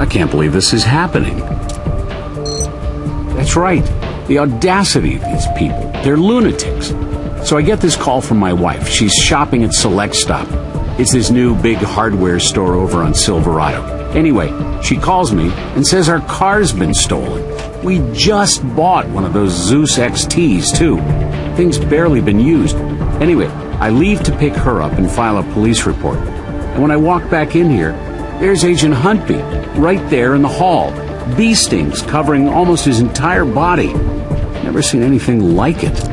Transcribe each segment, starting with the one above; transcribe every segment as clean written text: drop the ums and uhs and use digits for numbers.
I can't believe this is happening. That's right. The audacity of these people. They're lunatics. So I get this call from my wife. She's shopping at Select Stop. It's this new big hardware store over on Silverado. Anyway, she calls me and says our car's been stolen. We just bought one of those Zeus XTs, too. Thing's barely been used. Anyway, I leave to pick her up and file a police report. And when I walk back in here, there's Agent Huntby, right there in the hall. Bee stings covering almost his entire body. Never seen anything like it.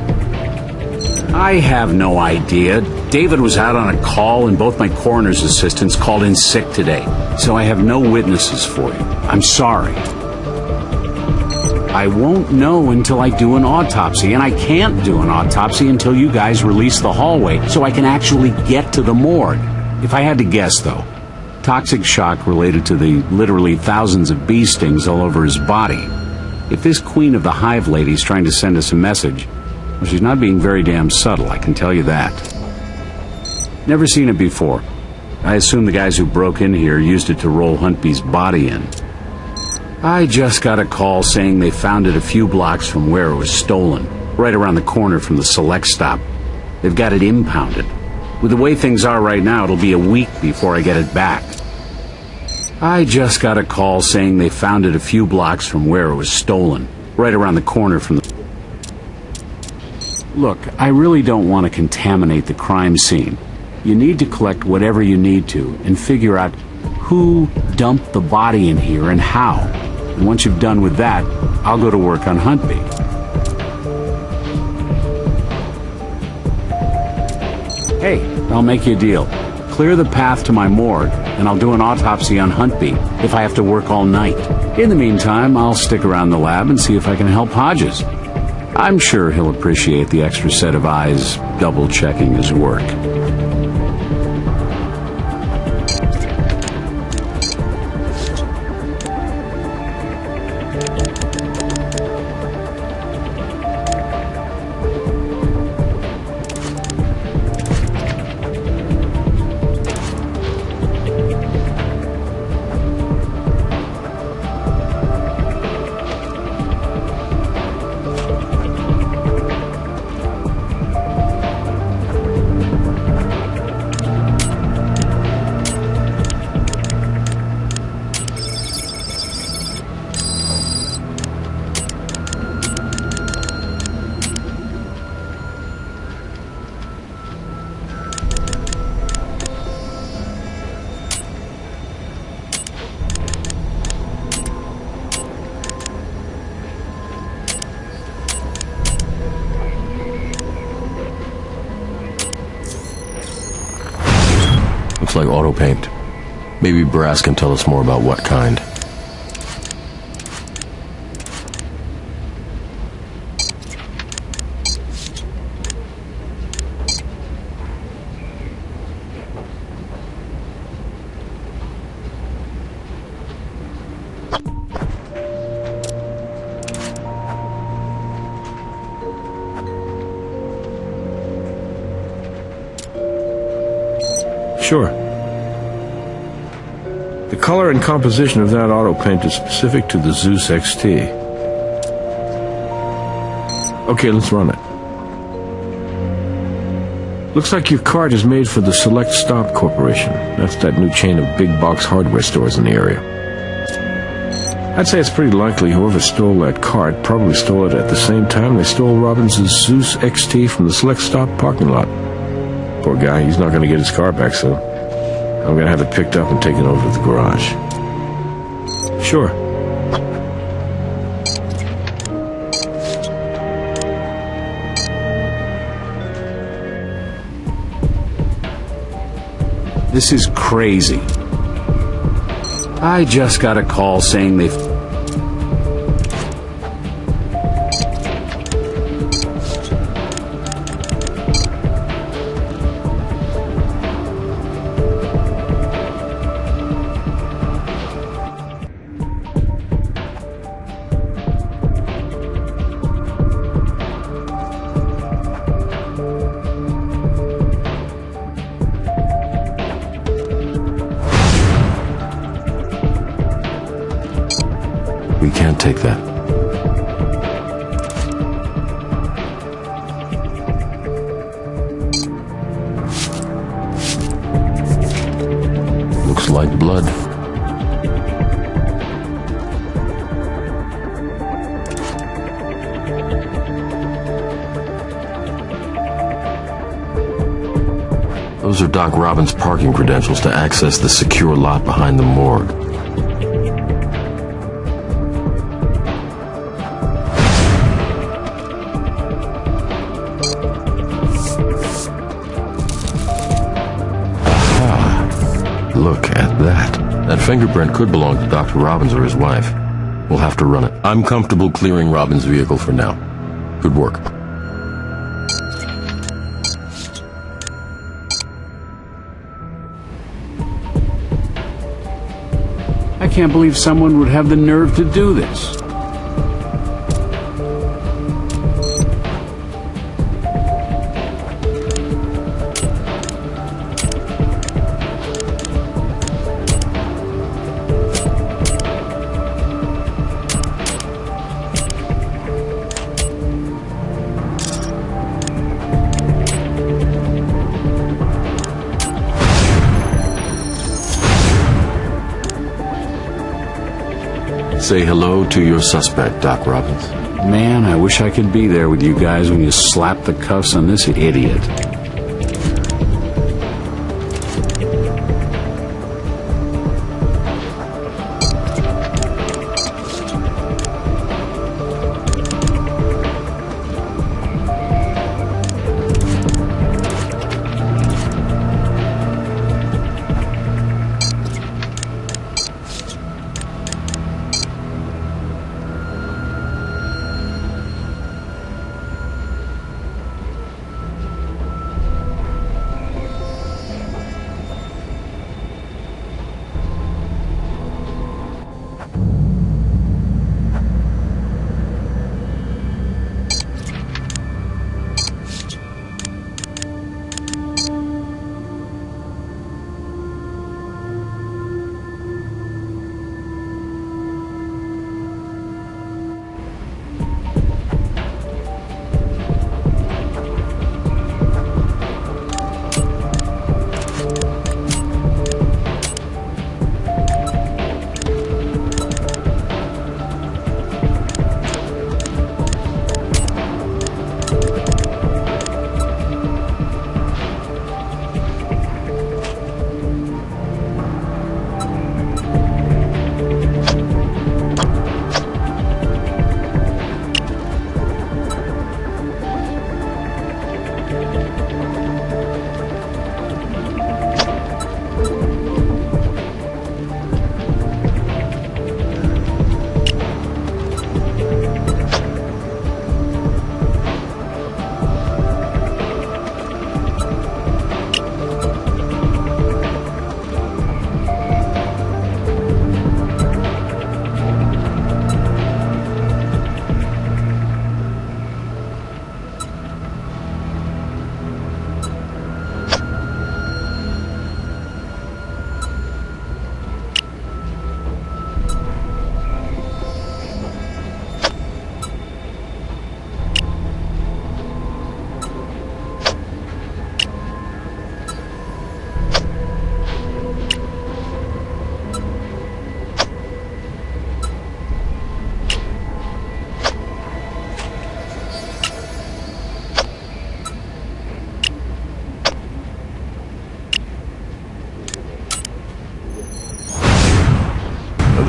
I have no idea. David was out on a call and both my coroner's assistants called in sick today. So I have no witnesses for you. I'm sorry. I won't know until I do an autopsy, and I can't do an autopsy until you guys release the hallway so I can actually get to the morgue. If I had to guess, though, toxic shock related to the literally thousands of bee stings all over his body. If this queen of the hive lady's trying to send us a message, well, she's not being very damn subtle, I can tell you that. Never seen it before. I assume the guys who broke in here used it to roll Huntby's body in. I just got a call saying they found it a few blocks from where it was stolen, right around the corner from the Select Stop. They've got it impounded. With the way things are right now, it'll be a week before I get it back. I just got a call saying they found it a few blocks from where it was stolen, right around the corner from the... Look, I really don't want to contaminate the crime scene. You need to collect whatever you need to and figure out who dumped the body in here and how. And once you've done with that, I'll go to work on Huntby. Hey, I'll make you a deal. Clear the path to my morgue, and I'll do an autopsy on Huntby if I have to work all night. In the meantime, I'll stick around the lab and see if I can help Hodges. I'm sure he'll appreciate the extra set of eyes double-checking his work. Looks like auto paint. Maybe Brass can tell us more about what kind. Sure. The color and composition of that auto paint is specific to the Zeus XT. Okay, let's run it. Looks like your card is made for the Select Stop Corporation. That's that new chain of big box hardware stores in the area. I'd say it's pretty likely whoever stole that card probably stole it at the same time they stole Robbins' Zeus XT from the Select Stop parking lot. Poor guy, he's not going to get his car back soon. I'm going to have it picked up and taken over to the garage. Sure. This is crazy. I just got a call saying they... can't take that. Looks like blood. Those are Doc Robbins' parking credentials to access the secure lot behind the morgue. Aha! Look at that. That fingerprint could belong to Dr. Robbins or his wife. We'll have to run it. I'm comfortable clearing Robbins' vehicle for now. Good work. I can't believe someone would have the nerve to do this. Say hello to your suspect, Doc Robbins. Man, I wish I could be there with you guys when you slap the cuffs on this idiot.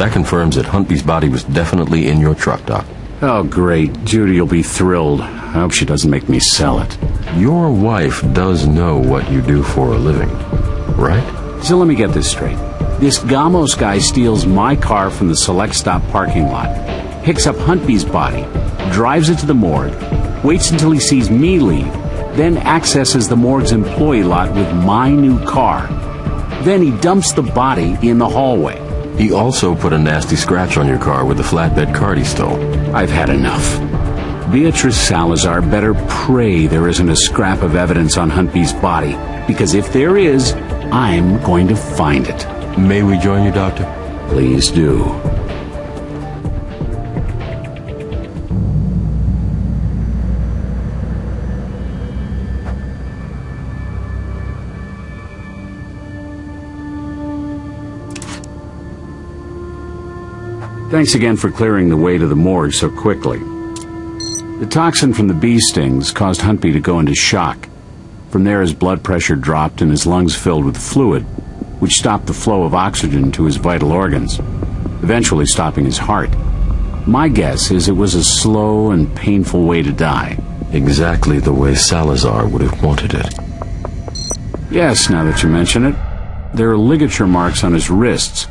That confirms that Huntby's body was definitely in your truck, Doc. Oh, great. Judy'll be thrilled. I hope she doesn't make me sell it. Your wife does know what you do for a living, right? So let me get this straight. This Gamos guy steals my car from the Select Stop parking lot, picks up Huntby's body, drives it to the morgue, waits until he sees me leave, then accesses the morgue's employee lot with my new car. Then he dumps the body in the hallway. He also put a nasty scratch on your car with the flatbed cart he stole. I've had enough. Beatrice Salazar better pray there isn't a scrap of evidence on Huntby's body, because if there is, I'm going to find it. May we join you, Doctor? Please do. Thanks again for clearing the way to the morgue so quickly. The toxin from the bee stings caused Huntby to go into shock. From there, his blood pressure dropped and his lungs filled with fluid, which stopped the flow of oxygen to his vital organs, eventually stopping his heart. My guess is it was a slow and painful way to die. Exactly the way Salazar would have wanted it. Yes, now that you mention it. There are ligature marks on his wrists.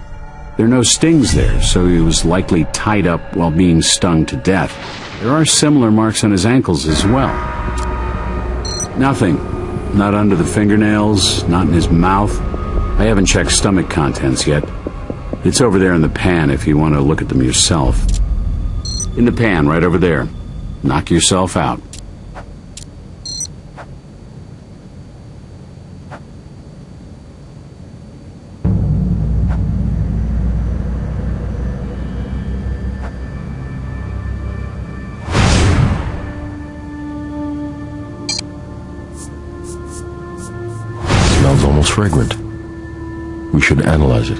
There are no stings there, so he was likely tied up while being stung to death. There are similar marks on his ankles as well. Nothing. Not under the fingernails, not in his mouth. I haven't checked stomach contents yet. It's over there in the pan if you want to look at them yourself. In the pan, right over there. Knock yourself out. Smells almost fragrant. We should analyze it.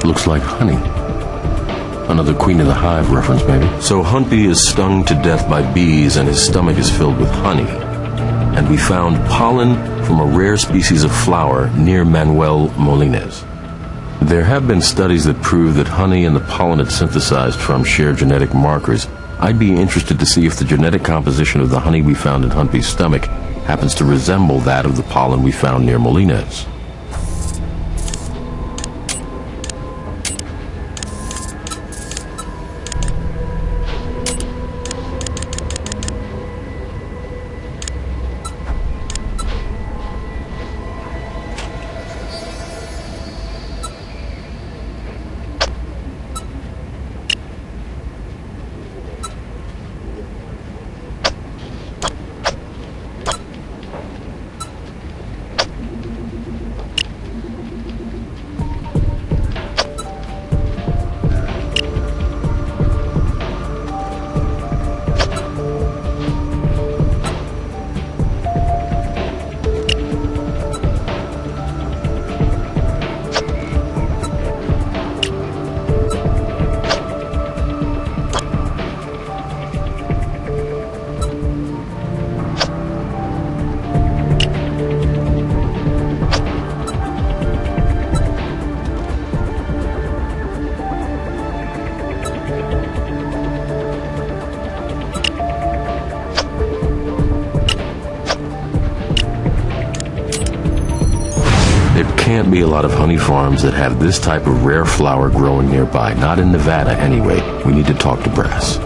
Looks like honey. Another Queen of the Hive reference, maybe. So Huntby is stung to death by bees and his stomach is filled with honey. And we found pollen from a rare species of flower near Manuel Molines. There have been studies that prove that honey and the pollen it synthesized from share genetic markers. I'd be interested to see if the genetic composition of the honey we found in Huntby's stomach happens to resemble that of the pollen we found near Molines. Can't be a lot of honey farms that have this type of rare flower growing nearby. Not in Nevada, anyway. We need to talk to Brass.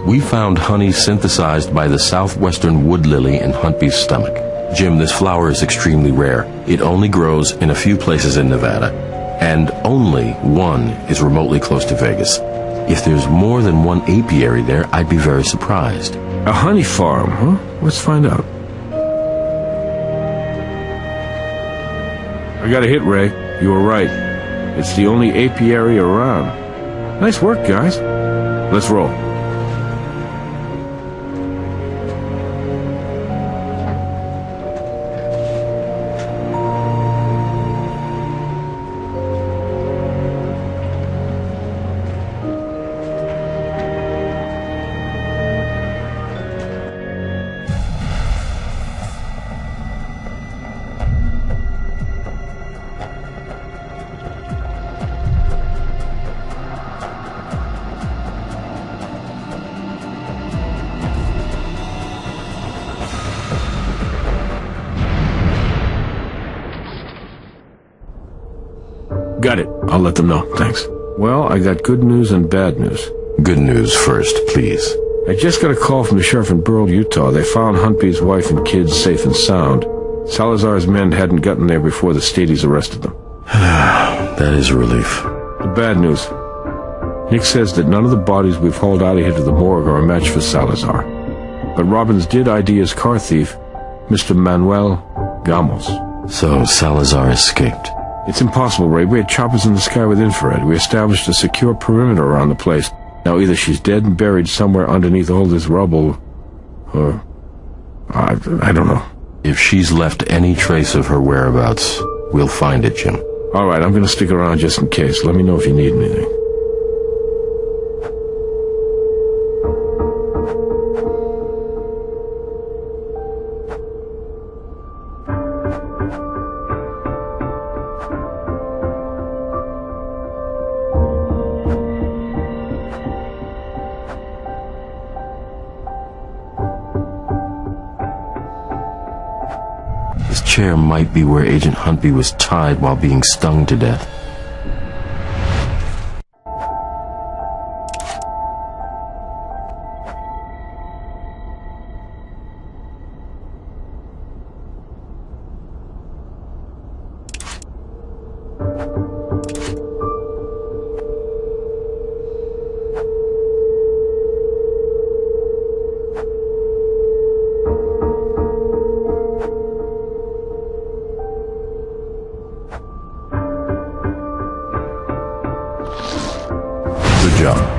We found honey synthesized by the southwestern wood lily in Huntby's stomach. Jim, this flower is extremely rare. It only grows in a few places in Nevada, and only one is remotely close to Vegas. If there's more than one apiary there, I'd be very surprised. A honey farm, huh? Let's find out. I got a hit, Ray. You were right. It's the only apiary around. Nice work, guys. Let's roll. I'll let them know, thanks. Well, I got good news and bad news. Good news first, please. I just got a call from the sheriff in Burl, Utah. They found Huntby's wife and kids safe and sound. Salazar's men hadn't gotten there before the Stadies arrested them. That is a relief. The bad news. Nick says that none of the bodies we've hauled out of here to the morgue are a match for Salazar. But Robbins did ID his car thief, Mr. Manuel Gamos. So Salazar escaped. It's impossible, Ray. We had choppers in the sky with infrared. We established a secure perimeter around the place. Now either she's dead and buried somewhere underneath all this rubble, or... I don't know. If she's left any trace of her whereabouts, we'll find it, Jim. All right, I'm going to stick around just in case. Let me know if you need anything. This chair might be where Agent Huntby was tied while being stung to death. Good job.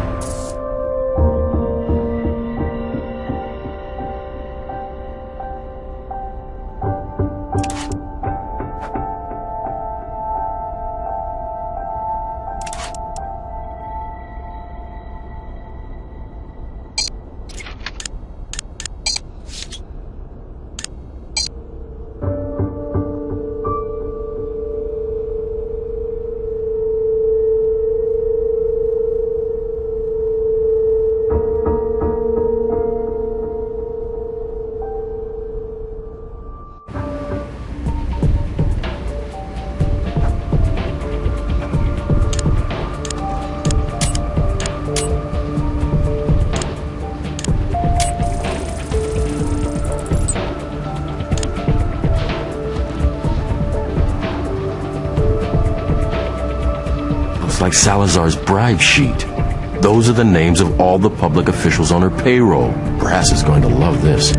Like Salazar's bribe sheet. Those are the names of all the public officials on her payroll. Brass is going to love this.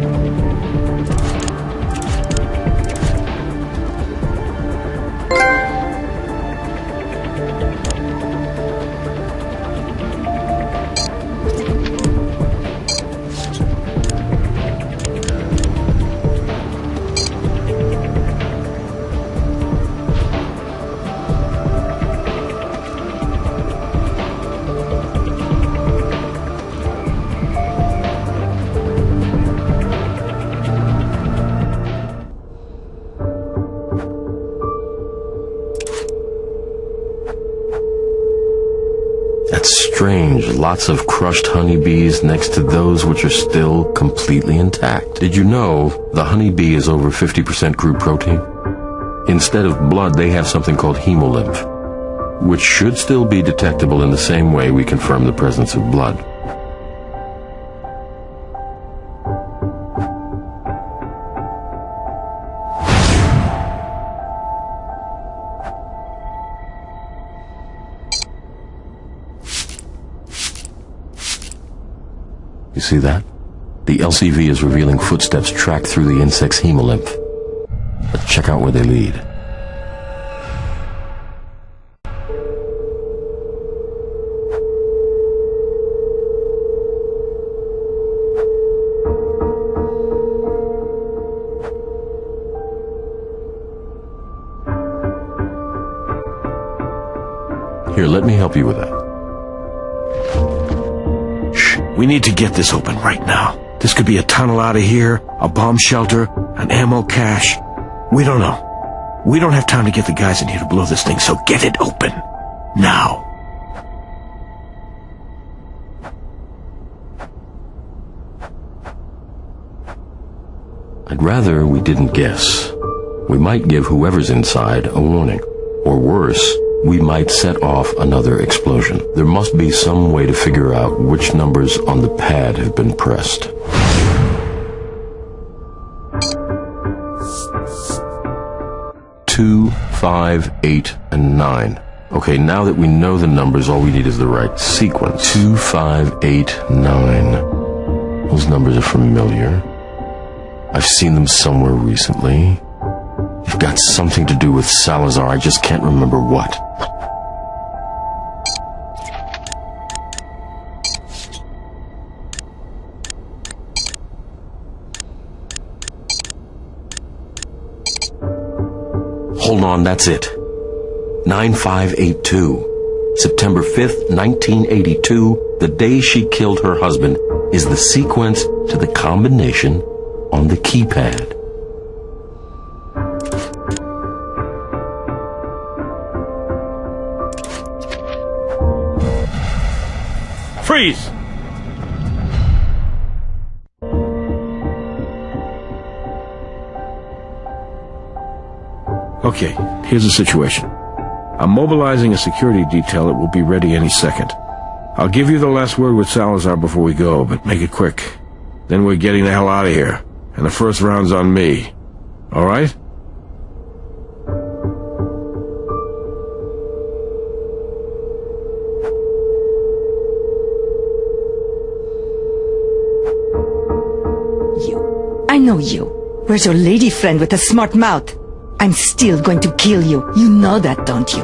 That's strange. Lots of crushed honeybees next to those which are still completely intact. Did you know the honeybee is over 50% crude protein? Instead of blood, they have something called hemolymph, which should still be detectable in the same way we confirm the presence of blood. You see that? The LCV is revealing footsteps tracked through the insect's hemolymph. Let's check out where they lead. Here, let me help you with that. We need to get this open right now. This could be a tunnel out of here, a bomb shelter, an ammo cache. We don't know. We don't have time to get the guys in here to blow this thing, so get it open. Now. I'd rather we didn't guess. We might give whoever's inside a warning. Or worse, we might set off another explosion. There must be some way to figure out which numbers on the pad have been pressed. Two, 5, 8, and 9. Okay, now that we know the numbers, all we need is the right sequence. 2, 5, 8, 9. Those numbers are familiar. I've seen them somewhere recently. They've got something to do with Salazar. I just can't remember what. Hold on, that's it. 9582. September 5th, 1982, the day she killed her husband, is the sequence to the combination on the keypad. Freeze! Okay, here's the situation. I'm mobilizing a security detail that will be ready any second. I'll give you the last word with Salazar before we go, but make it quick. Then we're getting the hell out of here, and the first round's on me. All right? I know you. Where's your lady friend with a smart mouth? I'm still going to kill you. You know that, don't you?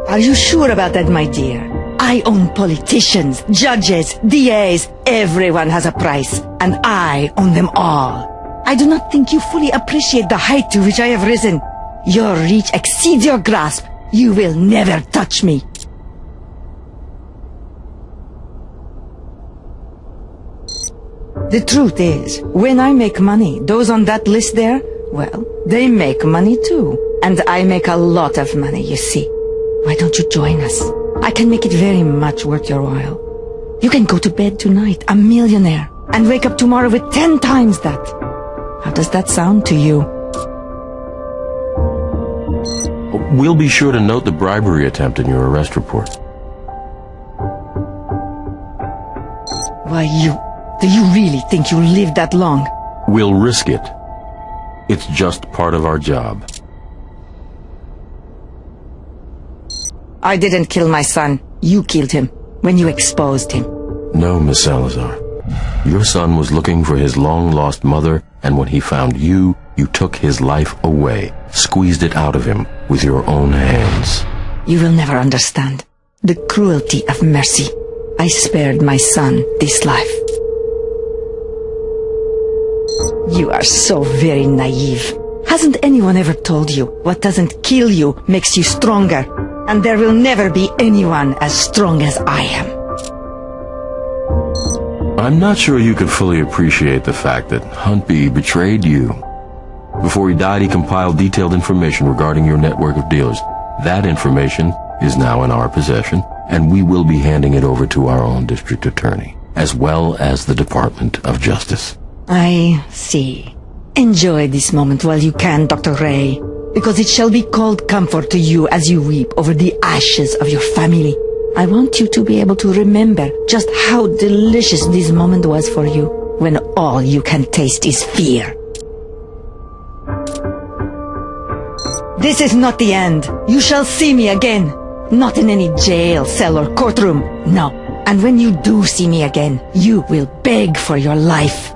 Are you sure about that, my dear? I own politicians, judges, DAs. Everyone has a price, and I own them all. I do not think you fully appreciate the height to which I have risen. Your reach exceeds your grasp. You will never touch me. The truth is, when I make money, those on that list there, well, they make money too. And I make a lot of money, you see. Why don't you join us? I can make it very much worth your while. You can go to bed tonight, a millionaire, and wake up tomorrow with 10 times that. How does that sound to you? We'll be sure to note the bribery attempt in your arrest report. Why, do you really think you'll live that long? We'll risk it. It's just part of our job. I didn't kill my son. You killed him when you exposed him. No, Miss Salazar. Your son was looking for his long-lost mother, and when he found you, you took his life away, squeezed it out of him with your own hands. You will never understand the cruelty of mercy. I spared my son this life. You are so very naive. Hasn't anyone ever told you what doesn't kill you makes you stronger? And there will never be anyone as strong as I am. I'm not sure you can fully appreciate the fact that Huntby betrayed you. Before he died, he compiled detailed information regarding your network of dealers. That information is now in our possession, and we will be handing it over to our own district attorney, as well as the Department of Justice. I see. Enjoy this moment while you can, Dr. Ray, because it shall be called comfort to you as you weep over the ashes of your family. I want you to be able to remember just how delicious this moment was for you, when all you can taste is fear. This is not the end. You shall see me again. Not in any jail, cell, or courtroom. No. And when you do see me again, you will beg for your life.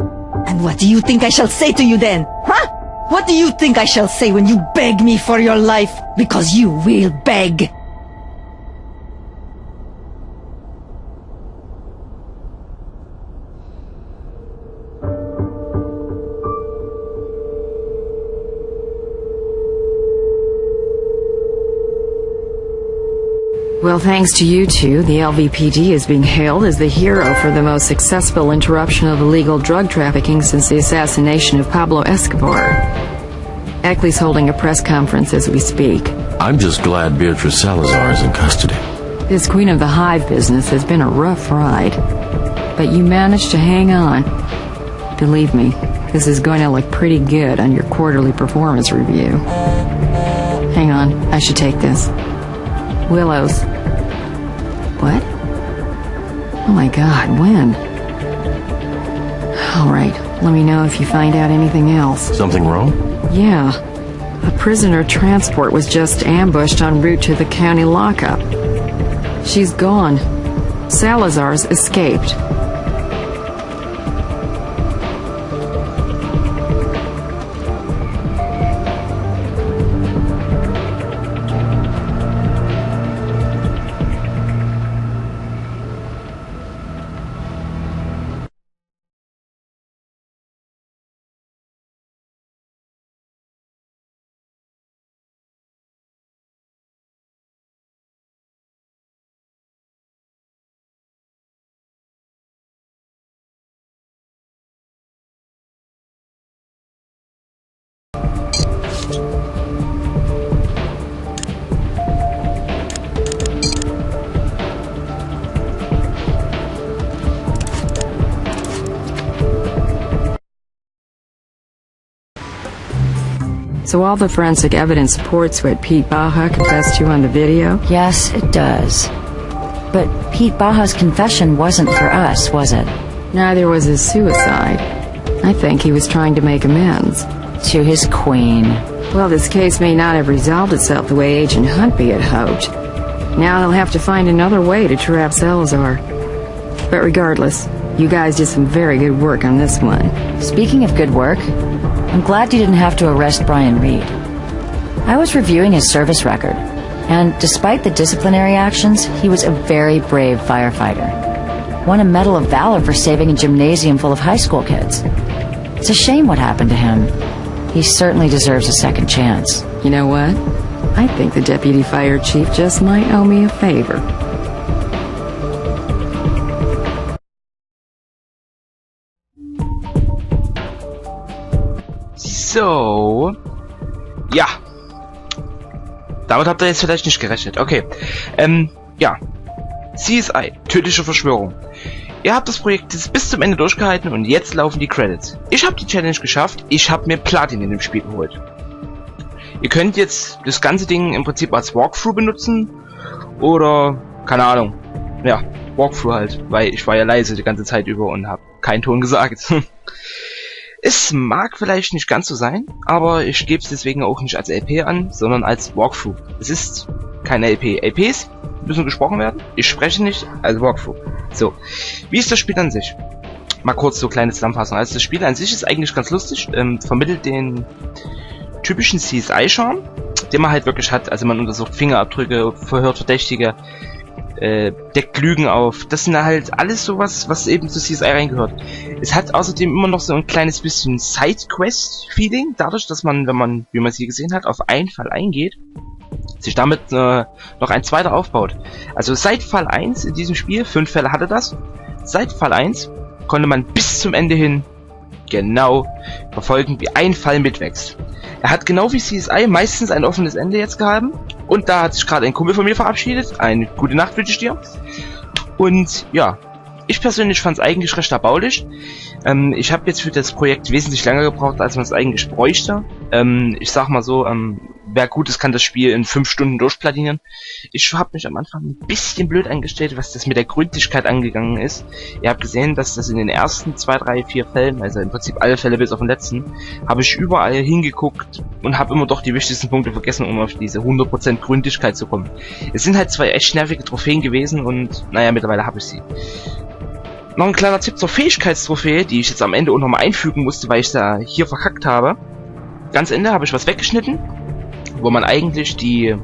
And what do you think I shall say to you then? Huh? What do you think I shall say when you beg me for your life? Because you will beg. Well, thanks to you two, the LVPD is being hailed as the hero for the most successful interruption of illegal drug trafficking since the assassination of Pablo Escobar. Ackley's holding a press conference as we speak. I'm just glad Beatrice Salazar is in custody. This Queen of the Hive business has been a rough ride, but you managed to hang on. Believe me, this is going to look pretty good on your quarterly performance review. Hang on, I should take this. Willows. What? Oh my god, when? Alright, let me know if you find out anything else. Something wrong? Yeah. A prisoner transport was just ambushed en route to the county lockup. She's gone. Salazar's escaped. So all the forensic evidence supports what Pete Baja confessed to on the video? Yes, it does. But Pete Baja's confession wasn't for us, was it? Neither was his suicide. I think he was trying to make amends. To his queen. Well, this case may not have resolved itself the way Agent Huntby had hoped. Now he'll have to find another way to trap Salazar. But regardless, you guys did some very good work on this one. Speaking of good work, I'm glad you didn't have to arrest Brian Reed. I was reviewing his service record, and despite the disciplinary actions, he was a very brave firefighter. Won a Medal of Valor for saving a gymnasium full of high school kids. It's a shame what happened to him. He certainly deserves a second chance. You know what? I think the deputy fire chief just might owe me a favor. So, ja, damit habt ihr jetzt vielleicht nicht gerechnet. Okay, ja, CSI, Tötliche Verschwörung. Ihr habt das Projekt jetzt bis zum Ende durchgehalten und jetzt laufen die Credits. Ich habe die Challenge geschafft, ich habe mir Platin in dem Spiel geholt. Ihr könnt jetzt das ganze Ding im Prinzip als Walkthrough benutzen oder, keine Ahnung, ja, Walkthrough halt, weil ich war ja leise die ganze Zeit über und habe keinen Ton gesagt. Es mag vielleicht nicht ganz so sein, aber ich gebe es deswegen auch nicht als LP an, sondern als Walkthrough. Es ist keine LP. LPs müssen gesprochen werden, ich spreche nicht als Walkthrough. So, wie ist das Spiel an sich? Mal kurz so kleine Zusammenfassung. Also das Spiel an sich ist eigentlich ganz lustig, vermittelt den typischen CSI-Charme, den man halt wirklich hat. Also man untersucht Fingerabdrücke, verhört Verdächtige, deckt Lügen auf. Das sind halt alles sowas, was eben zu CSI reingehört. Es hat außerdem immer noch so ein kleines bisschen Side-Quest-Feeling, dadurch, dass man, wenn man, wie man es hier gesehen hat, auf einen Fall eingeht, sich damit noch ein zweiter aufbaut. Also seit Fall 1 in diesem Spiel, 5 Fälle hatte das, seit Fall 1 konnte man bis zum Ende hin genau verfolgen, wie ein Fall mitwächst. Er hat genau wie CSI meistens ein offenes Ende jetzt gehabt. Und da hat sich gerade ein Kumpel von mir verabschiedet. Eine gute Nacht wünsche ich dir. Und ja, ich persönlich fand es eigentlich recht erbaulich. Ich habe jetzt für das Projekt wesentlich länger gebraucht, als man es eigentlich bräuchte. Ich sag mal so, wer gut ist, kann das Spiel in 5 Stunden durchplatinieren. Ich habe mich am Anfang ein bisschen blöd eingestellt, was das mit der Gründlichkeit angegangen ist. Ihr habt gesehen, dass das in den ersten 2, 3, 4 Fällen, also im Prinzip alle Fälle bis auf den letzten, habe ich überall hingeguckt und habe immer doch die wichtigsten Punkte vergessen, um auf diese 100% Gründlichkeit zu kommen. Es sind halt 2 echt nervige Trophäen gewesen und naja, mittlerweile habe ich sie. Noch ein kleiner Tipp zur Fähigkeitstrophäe, die ich jetzt am Ende auch nochmal einfügen musste, weil ich da hier verkackt habe. Ganz Ende habe ich was weggeschnitten, wo man eigentlich die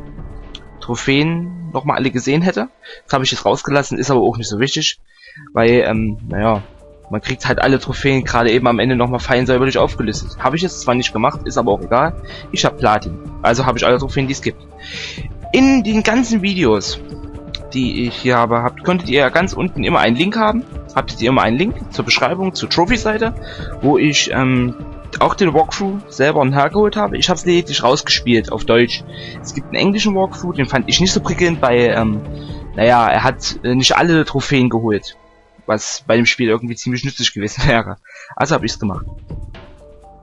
Trophäen nochmal alle gesehen hätte. Das habe ich jetzt rausgelassen, ist aber auch nicht so wichtig, weil, naja, man kriegt halt alle Trophäen gerade eben am Ende nochmal fein säuberlich aufgelistet. Habe ich jetzt zwar nicht gemacht, ist aber auch egal. Ich habe Platin, also habe ich alle Trophäen, die es gibt. In den ganzen Videos, die ich hier habe, konntet ihr ganz unten immer einen Link haben. Habt ihr immer einen Link zur Beschreibung, zur Trophy-Seite, wo ich auch den Walkthrough selber hergeholt habe. Ich habe es lediglich rausgespielt auf Deutsch. Es gibt einen englischen Walkthrough, den fand ich nicht so prickelnd, weil, naja, er hat nicht alle Trophäen geholt, was bei dem Spiel irgendwie ziemlich nützlich gewesen wäre. Also habe ich es gemacht.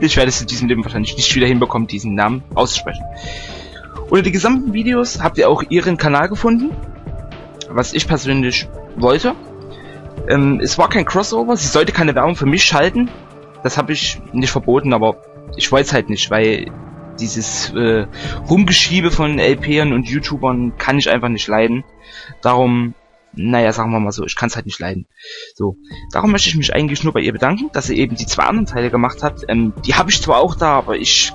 Ich werde es in diesem Leben wahrscheinlich nicht wieder hinbekommen, diesen Namen auszusprechen. Unter den gesamten Videos habt ihr auch ihren Kanal gefunden, was ich persönlich wollte. Es war kein Crossover, sie sollte keine Werbung für mich schalten. Das habe ich nicht verboten, aber ich wollte es halt nicht, weil dieses Rumgeschiebe von LPern und YouTubern kann ich einfach nicht leiden. Darum, naja, sagen wir mal so, ich kann es halt nicht leiden. So, darum möchte ich mich eigentlich nur bei ihr bedanken, dass sie eben die 2 anderen Teile gemacht hat. Die habe ich zwar auch da, aber ich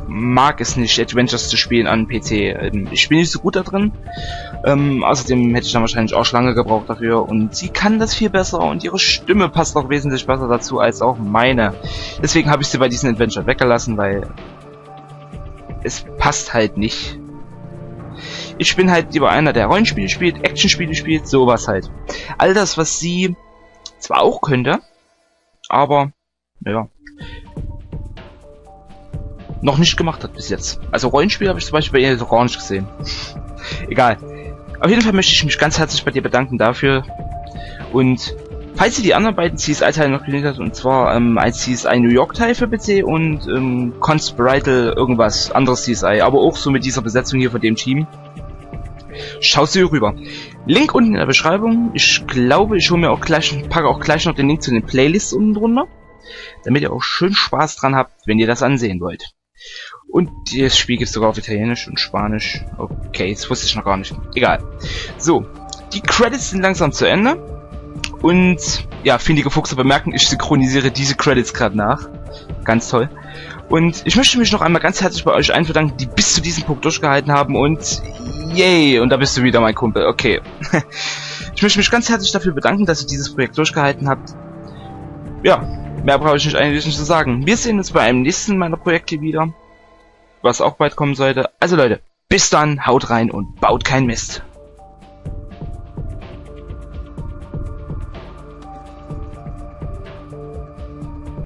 mag es nicht, Adventures zu spielen an PC. Ich bin nicht so gut da drin. Außerdem hätte ich dann wahrscheinlich auch lange gebraucht dafür. Und sie kann das viel besser und ihre Stimme passt auch wesentlich besser dazu als auch meine. Deswegen habe ich sie bei diesen Adventure weggelassen, weil es passt halt nicht. Ich bin halt lieber einer, der Rollenspiele spielt, Actionspiele spielt, sowas halt. All das, was sie zwar auch könnte, aber, naja, noch nicht gemacht hat bis jetzt. Also Rollenspiel habe ich zum Beispiel bei ihr so gar nicht gesehen. Egal. Auf jeden Fall möchte ich mich ganz herzlich bei dir bedanken dafür. Und falls ihr die anderen beiden CSI-Teile noch gelesen habt, und zwar ein CSI New York-Teil für PC und Conspiratal irgendwas anderes CSI, aber auch so mit dieser Besetzung hier von dem Team, schaut sie rüber. Link unten in der Beschreibung. Ich glaube, ich packe auch gleich noch den Link zu den Playlists unten drunter, damit ihr auch schön Spaß dran habt, wenn ihr das ansehen wollt. Und das Spiel gibt es sogar auf Italienisch und Spanisch. Okay, das wusste ich noch gar nicht. Egal. So, die Credits sind langsam zu Ende. Und ja, findige Fuchse bemerken, ich synchronisiere diese Credits gerade nach. Ganz toll. Und ich möchte mich noch einmal ganz herzlich bei euch allen bedanken, die bis zu diesem Punkt durchgehalten haben. Und yay, und da bist du wieder, mein Kumpel. Okay. Ich möchte mich ganz herzlich dafür bedanken, dass ihr dieses Projekt durchgehalten habt. Ja, mehr brauche ich nicht eigentlich nicht zu sagen. Wir sehen uns bei einem nächsten meiner Projekte wieder, was auch bald kommen sollte. Also Leute, bis dann, haut rein und baut keinen Mist.